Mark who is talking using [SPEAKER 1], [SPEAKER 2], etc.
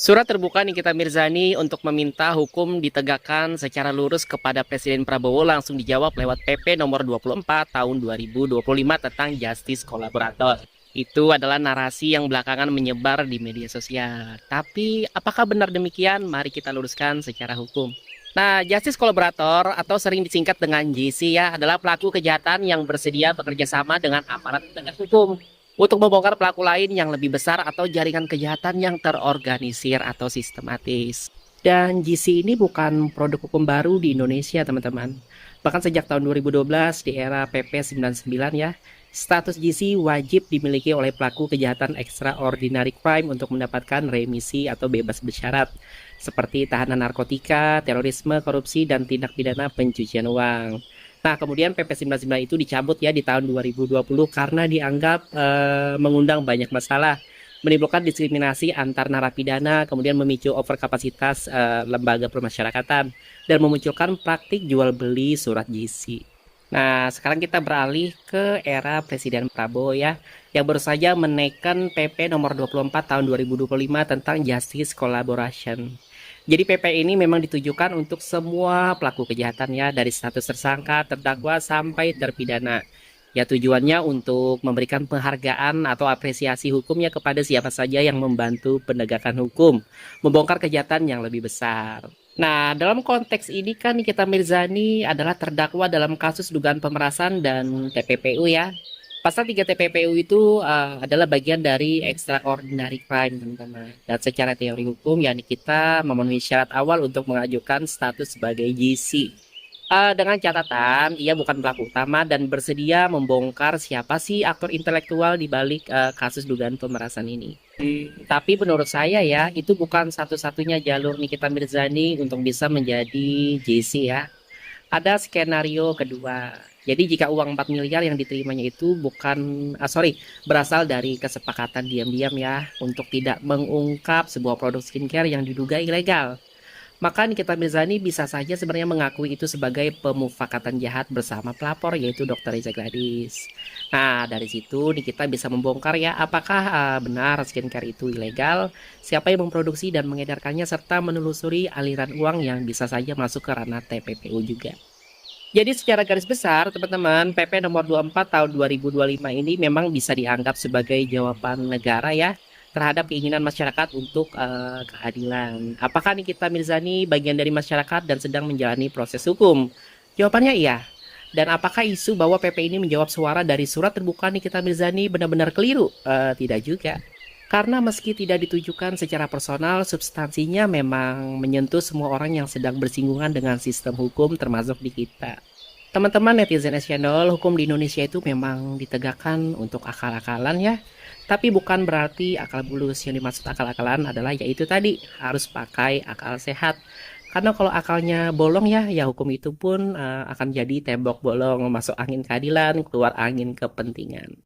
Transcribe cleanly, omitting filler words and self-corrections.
[SPEAKER 1] Surat terbuka Nikita Mirzani untuk meminta hukum ditegakkan secara lurus kepada Presiden Prabowo langsung dijawab lewat PP nomor 24 tahun 2025 tentang Justice Kolaborator. Itu adalah narasi yang belakangan menyebar di media sosial. Tapi apakah benar demikian? Mari kita luruskan secara hukum. Nah, Justice Kolaborator atau sering disingkat dengan JC ya adalah pelaku kejahatan yang bersedia bekerja sama dengan aparat penegak hukum untuk membongkar pelaku lain yang lebih besar atau jaringan kejahatan yang terorganisir atau sistematis. Dan GC ini bukan produk hukum baru di Indonesia, teman-teman. Bahkan sejak tahun 2012 di era PP 99 ya, status GC wajib dimiliki oleh pelaku kejahatan extraordinary crime untuk mendapatkan remisi atau bebas bersyarat seperti tahanan narkotika, terorisme, korupsi, dan tindak pidana pencucian uang. Nah, kemudian PP 99 itu dicabut ya di tahun 2020 karena dianggap mengundang banyak masalah, menimbulkan diskriminasi antar narapidana, kemudian memicu overkapasitas lembaga permasyarakatan, dan memunculkan praktik jual beli surat GC. Nah, sekarang kita beralih ke era Presiden Prabowo ya, yang baru saja menaikkan PP nomor 24 tahun 2025 tentang Justice Collaboration. Jadi PP ini memang ditujukan untuk semua pelaku kejahatan ya, dari status tersangka, terdakwa, sampai terpidana. Ya tujuannya untuk memberikan penghargaan atau apresiasi hukumnya kepada siapa saja yang membantu penegakan hukum, membongkar kejahatan yang lebih besar. Nah, dalam konteks ini kan Nikita Mirzani adalah terdakwa dalam kasus dugaan pemerasan dan TPPU ya. Pasal 3 TPPU itu adalah bagian dari extraordinary crime, teman-teman. Dan secara teori hukum, yakni kita memenuhi syarat awal untuk mengajukan status sebagai GC. Dengan catatan, ia bukan pelaku utama dan bersedia membongkar siapa sih aktor intelektual di balik kasus dugaan pemerasan ini. Tapi menurut saya ya, itu bukan satu-satunya jalur Nikita Mirzani untuk bisa menjadi JC ya. Ada skenario kedua. Jadi jika uang 4 miliar yang diterimanya itu berasal dari kesepakatan diam-diam ya untuk tidak mengungkap sebuah produk skincare yang diduga ilegal. Maka Nikita Mirzani bisa saja sebenarnya mengakui itu sebagai pemufakatan jahat bersama pelapor yaitu Dr. Reza Gladys. Nah, dari situ Nikita bisa membongkar ya apakah benar skincare itu ilegal, siapa yang memproduksi dan mengedarkannya serta menelusuri aliran uang yang bisa saja masuk ke ranah TPPU juga. Jadi secara garis besar, teman-teman, PP nomor 24 tahun 2025 ini memang bisa dianggap sebagai jawaban negara ya terhadap keinginan masyarakat untuk keadilan. Apakah Nikita Mirzani bagian dari masyarakat dan sedang menjalani proses hukum? Jawabannya iya. Dan apakah isu bahwa PP ini menjawab suara dari surat terbuka Nikita Mirzani benar-benar keliru? Tidak juga. Karena meski tidak ditujukan secara personal, substansinya memang menyentuh semua orang yang sedang bersinggungan dengan sistem hukum termasuk di kita. Teman-teman netizen channel, hukum di Indonesia itu memang ditegakkan untuk akal-akalan ya. Tapi bukan berarti akal bulus. Yang dimaksud akal-akalan adalah yaitu tadi, harus pakai akal sehat. Karena kalau akalnya bolong ya hukum itu pun akan jadi tembok bolong, masuk angin keadilan, keluar angin kepentingan.